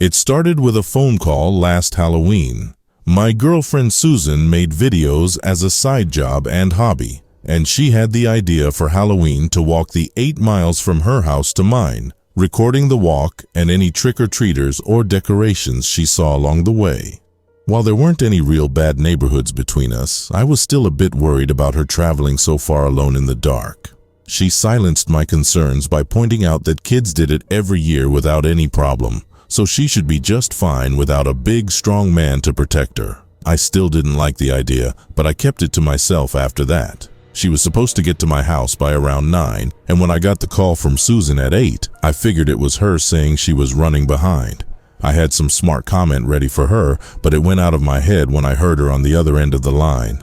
It started with a phone call last Halloween. My girlfriend Susan made videos as a side job and hobby, and she had the idea for Halloween to walk the 8 miles from her house to mine, recording the walk and any trick-or-treaters or decorations she saw along the way. While there weren't any real bad neighborhoods between us, I was still a bit worried about her traveling so far alone in the dark. She silenced my concerns by pointing out that kids did it every year without any problem, so she should be just fine without a big, strong man to protect her. I still didn't like the idea, but I kept it to myself after that. She was supposed to get to my house by around 9, and when I got the call from Susan at 8, I figured it was her saying she was running behind. I had some smart comment ready for her, but it went out of my head when I heard her on the other end of the line.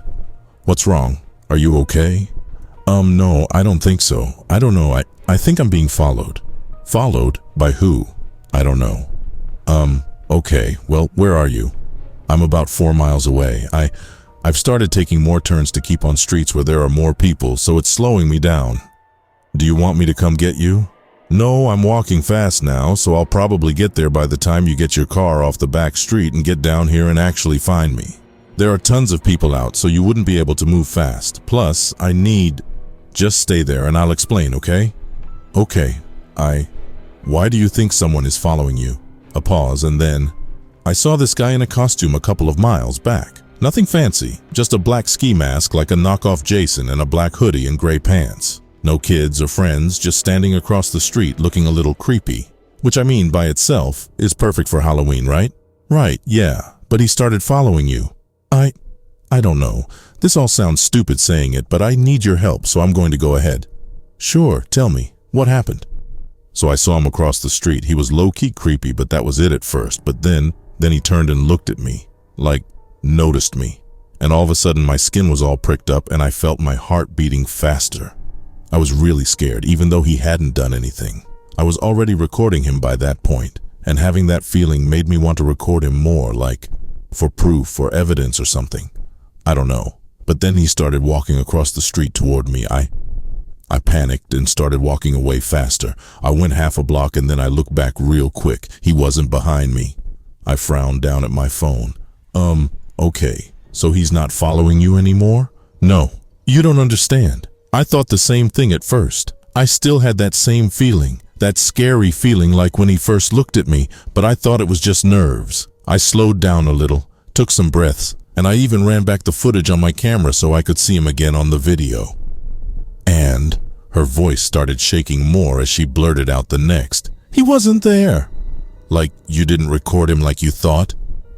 "What's wrong? Are you okay?" No, I don't think so. I don't know. I think I'm being followed." "Followed? By who?" "I don't know." Okay, well, where are you?" "I'm about 4 miles away. I've started taking more turns to keep on streets where there are more people, so it's slowing me down." "Do you want me to come get you?" "No, I'm walking fast now, so I'll probably get there by the time you get your car off the back street and get down here and actually find me. There are tons of people out, so you wouldn't be able to move fast. Plus, I need..." "Just stay there and I'll explain, okay?" "Okay, Why do you think someone is following you?" A pause, and then, "I saw this guy in a costume a couple of miles back. Nothing fancy, just a black ski mask like a knockoff Jason and a black hoodie and gray pants. No kids or friends, just standing across the street looking a little creepy. Which I mean by itself is perfect for Halloween, right?" "Right, yeah, but he started following you." I don't know. This all sounds stupid saying it, but I need your help, so I'm going to go ahead." "Sure, tell me. What happened?" "So I saw him across the street. He was low-key creepy, but that was it at first. But then he turned and looked at me, like, noticed me. And all of a sudden my skin was all pricked up and I felt my heart beating faster. I was really scared, even though he hadn't done anything. I was already recording him by that point, and having that feeling made me want to record him more, like, for proof or evidence or something. I don't know. But then he started walking across the street toward me. I panicked and started walking away faster. I went half a block and then I looked back real quick. He wasn't behind me. I frowned down at my phone. Okay, so he's not following you anymore?" "No, you don't understand. I thought the same thing at first. I still had that same feeling, that scary feeling like when he first looked at me, but I thought it was just nerves. I slowed down a little, took some breaths, and I even ran back the footage on my camera so I could see him again on the video." And her voice started shaking more as she blurted out the next, "He wasn't there." "Like you didn't record him like you thought?"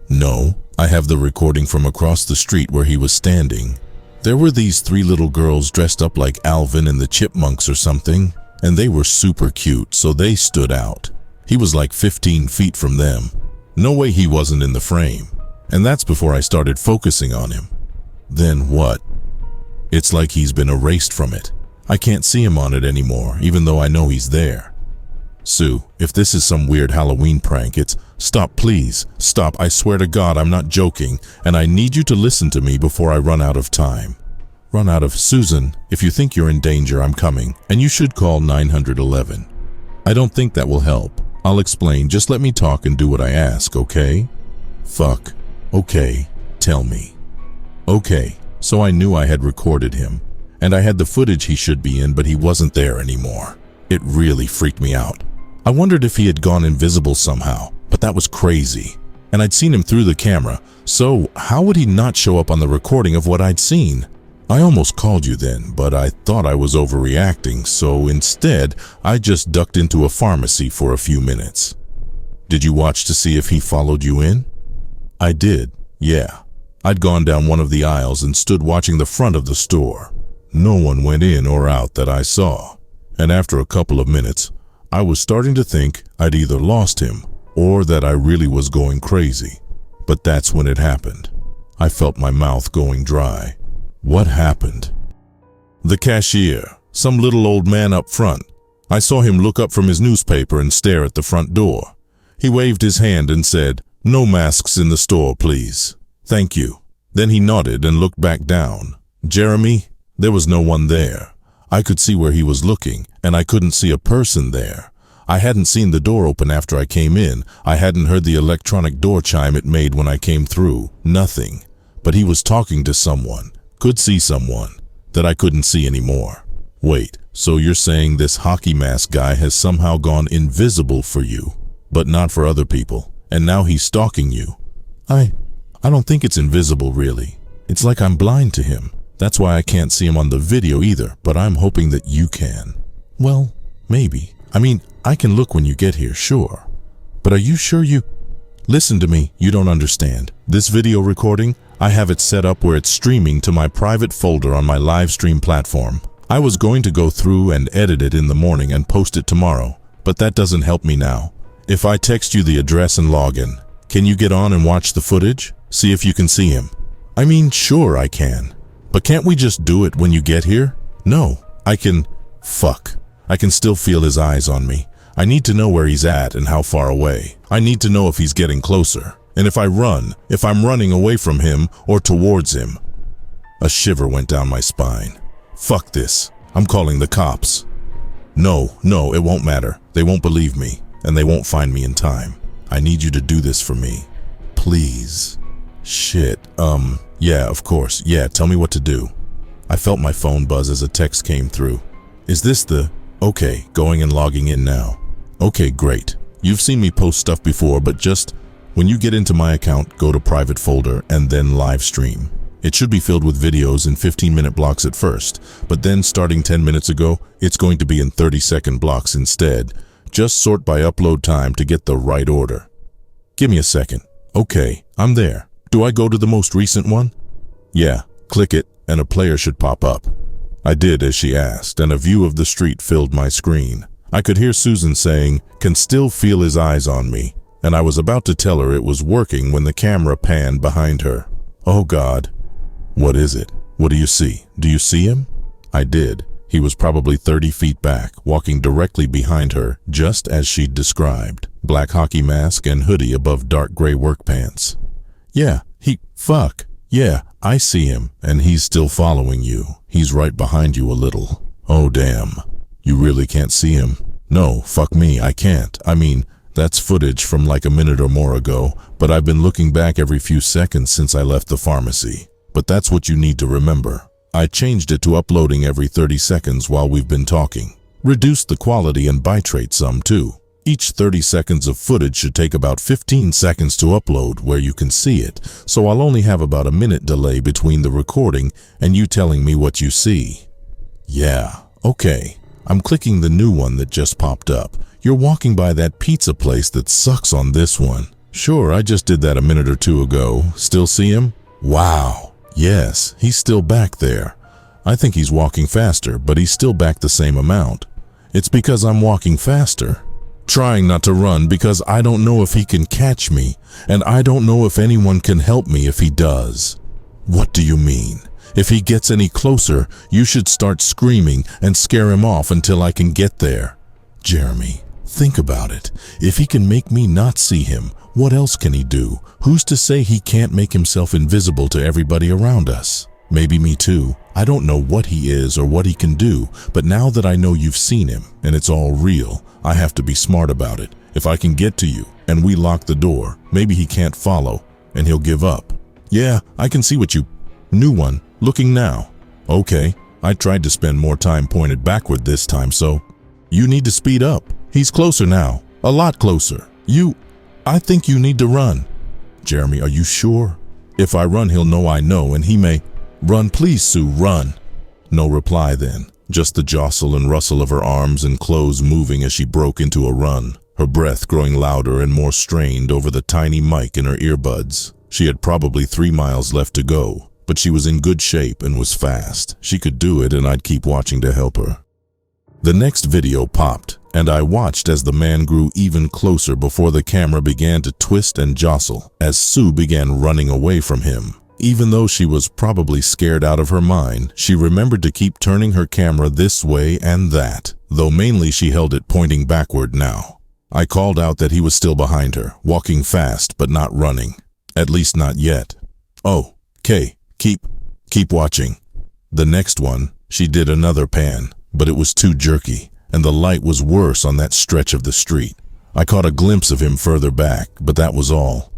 "No, I have the recording from across the street where he was standing. There were these 3 little girls dressed up like Alvin and the Chipmunks or something, and they were super cute, so they stood out. He was like 15 feet from them. No way he wasn't in the frame. And that's before I started focusing on him." "Then what?" "It's like he's been erased from it. I can't see him on it anymore, even though I know he's there." "Sue, if this is some weird Halloween prank, Stop, please. Stop. I swear to God I'm not joking, and I need you to listen to me before I run out of time." "Run out of..." "Susan, if you think you're in danger, I'm coming, and you should call 911. "I don't think that will help. I'll explain. Just let me talk and do what I ask, okay?" "Fuck. Okay. Tell me." "Okay, so I knew I had recorded him, and I had the footage he should be in, but he wasn't there anymore. It really freaked me out. I wondered if he had gone invisible somehow, but that was crazy. And I'd seen him through the camera, so how would he not show up on the recording of what I'd seen? I almost called you then, but I thought I was overreacting, so instead, I just ducked into a pharmacy for a few minutes." "Did you watch to see if he followed you in?" "I did, yeah. I'd gone down one of the aisles and stood watching the front of the store. No one went in or out that I saw. And after a couple of minutes, I was starting to think I'd either lost him or that I really was going crazy. But that's when it happened. I felt my mouth going dry." "What happened?" "The cashier, some little old man up front. I saw him look up from his newspaper and stare at the front door. He waved his hand and said, 'No masks in the store, please.' 'Thank you.' Then he nodded and looked back down. Jeremy, there was no one there. I could see where he was looking, and I couldn't see a person there. I hadn't seen the door open after I came in. I hadn't heard the electronic door chime it made when I came through. Nothing. But he was talking to someone. Could see someone that I couldn't see anymore. Wait, so you're saying this hockey mask guy has somehow gone invisible for you, but not for other people, and now he's stalking you? I don't think it's invisible, really. It's like I'm blind to him. That's why I can't see him on the video either, but I'm hoping that you can. Well, maybe. I mean, I can look when you get here, sure. But are you sure you... Listen to me, you don't understand. This video recording, I have it set up where it's streaming to my private folder on my live stream platform. I was going to go through and edit it in the morning and post it tomorrow, but that doesn't help me now. If I text you the address and login, can you get on and watch the footage? See if you can see him. I mean, sure I can. But can't we just do it when you get here? No, I can... Fuck. I can still feel his eyes on me. I need to know where he's at and how far away. I need to know if he's getting closer. And if I'm running away from him or towards him. A shiver went down my spine. Fuck this. I'm calling the cops. No, it won't matter. They won't believe me, and they won't find me in time. I need you to do this for me. Please. Shit, yeah, of course. Yeah, tell me what to do. I felt my phone buzz as a text came through. Is this the... Okay, going and logging in now. Okay, great. You've seen me post stuff before, but just when you get into my account, go to private folder and then live stream. It should be filled with videos in 15-minute blocks at first, but then starting 10 minutes ago, it's going to be in 30-second blocks instead. Just sort by upload time to get the right order. Give me a second. Okay, I'm there. Do I go to the most recent one? Yeah, click it and a player should pop up. I did as she asked, and a view of the street filled my screen. I could hear Susan saying, "Can still feel his eyes on me," and I was about to tell her it was working when the camera panned behind her. Oh God. What is it? What do you see? Do you see him? I did. He was probably 30 feet back, walking directly behind her, just as she'd described. Black hockey mask and hoodie above dark gray work pants. Yeah, fuck. Yeah, I see him, and he's still following you. He's right behind you a little. Oh damn. You really can't see him? No, fuck me, I can't. I mean, that's footage from like a minute or more ago, but I've been looking back every few seconds since I left the pharmacy. But that's what you need to remember. I changed it to uploading every 30 seconds while we've been talking. Reduced the quality and bitrate some too. Each 30 seconds of footage should take about 15 seconds to upload where you can see it, so I'll only have about a minute delay between the recording and you telling me what you see. Yeah, okay. I'm clicking the new one that just popped up. You're walking by that pizza place that sucks on this one. Sure, I just did that a minute or two ago. Still see him? Wow. Yes, he's still back there. I think he's walking faster, but he's still back the same amount. It's because I'm walking faster. Trying not to run because I don't know if he can catch me, and I don't know if anyone can help me if he does. What do you mean? If he gets any closer, you should start screaming and scare him off until I can get there. Jeremy, think about it. If he can make me not see him, what else can he do? Who's to say he can't make himself invisible to everybody around us? Maybe me too. I don't know what he is or what he can do, but now that I know you've seen him and it's all real, I have to be smart about it. If I can get to you and we lock the door, maybe he can't follow and he'll give up. Yeah, I can see what you... New one, looking now. Okay, I tried to spend more time pointed backward this time, so... You need to speed up. He's closer now. A lot closer. I think you need to run. Jeremy, are you sure? If I run, he'll know I know, and he may... Run, please, Sue, run. No reply then. Just the jostle and rustle of her arms and clothes moving as she broke into a run, her breath growing louder and more strained over the tiny mic in her earbuds. She had probably 3 miles left to go, but she was in good shape and was fast. She could do it, and I'd keep watching to help her. The next video popped, and I watched as the man grew even closer before the camera began to twist and jostle as Sue began running away from him. Even though she was probably scared out of her mind, she remembered to keep turning her camera this way and that, though mainly she held it pointing backward now. I called out that he was still behind her, walking fast but not running. At least not yet. Oh, Kay, keep watching. The next one, she did another pan, but it was too jerky, and the light was worse on that stretch of the street. I caught a glimpse of him further back, but that was all.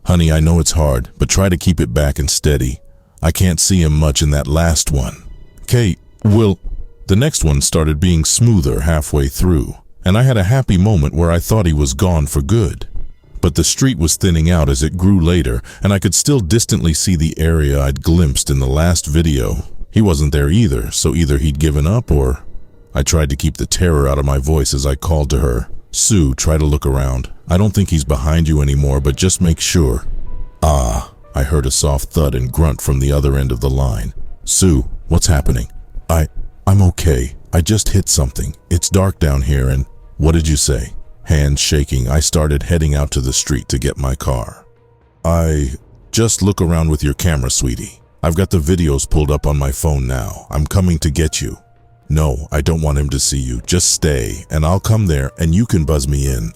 Honey, I know it's hard, but try to keep it back and steady. I can't see him much in that last one. Kate, the next one started being smoother halfway through, and I had a happy moment where I thought he was gone for good. But the street was thinning out as it grew later, and I could still distantly see the area I'd glimpsed in the last video. He wasn't there either, so either he'd given up or... I tried to keep the terror out of my voice as I called to her. Sue, try to look around. I don't think he's behind you anymore, but just make sure. Ah, I heard a soft thud and grunt from the other end of the line. Sue, what's happening? I'm okay. I just hit something. It's dark down here and... What did you say? Hands shaking, I started heading out to the street to get my car. Just look around with your camera, sweetie. I've got the videos pulled up on my phone now. I'm coming to get you. No, I don't want him to see you. Just stay, and I'll come there, and you can buzz me in.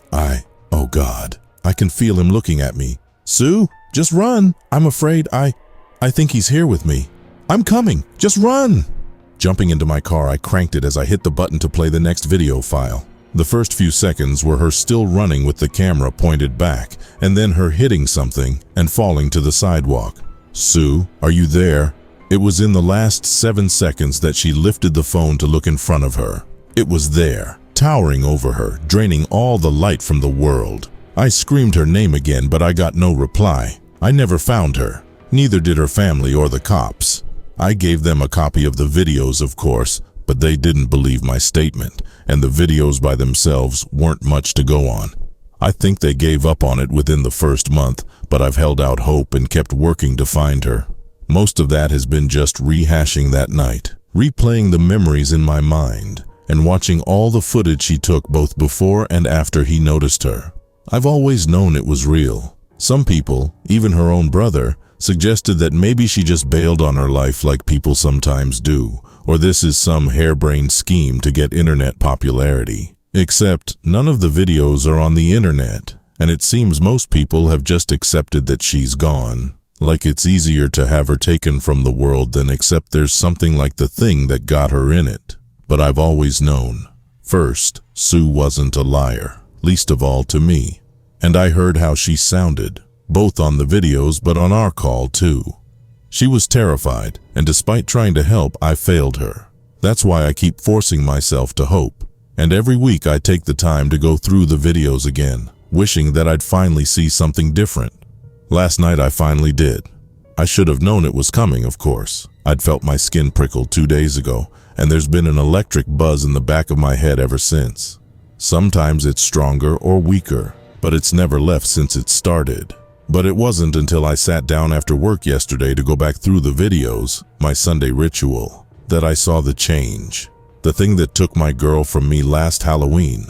Oh God, I can feel him looking at me. Sue, just run. I'm afraid I think he's here with me. I'm coming. Just run. Jumping into my car, I cranked it as I hit the button to play the next video file. The first few seconds were her still running with the camera pointed back, and then her hitting something and falling to the sidewalk. Sue, are you there? It was in the last 7 seconds that she lifted the phone to look in front of her. It was there, towering over her, draining all the light from the world. I screamed her name again, but I got no reply. I never found her. Neither did her family or the cops. I gave them a copy of the videos, of course, but they didn't believe my statement, and the videos by themselves weren't much to go on. I think they gave up on it within the first month, but I've held out hope and kept working to find her. Most of that has been just rehashing that night, replaying the memories in my mind, and watching all the footage she took both before and after he noticed her. I've always known it was real. Some people, even her own brother, suggested that maybe she just bailed on her life like people sometimes do, or this is some harebrained scheme to get internet popularity. Except none of the videos are on the internet, and it seems most people have just accepted that she's gone. Like it's easier to have her taken from the world than accept there's something like the thing that got her in it. But I've always known. First, Sue wasn't a liar, least of all to me. And I heard how she sounded, both on the videos but on our call too. She was terrified, and despite trying to help, I failed her. That's why I keep forcing myself to hope. And every week I take the time to go through the videos again, wishing that I'd finally see something different. Last night I finally did. I should have known it was coming, of course. I'd felt my skin prickle 2 days ago, and there's been an electric buzz in the back of my head ever since. Sometimes it's stronger or weaker, but it's never left since it started. But it wasn't until I sat down after work yesterday to go back through the videos, my Sunday ritual, that I saw the change. The thing that took my girl from me last Halloween.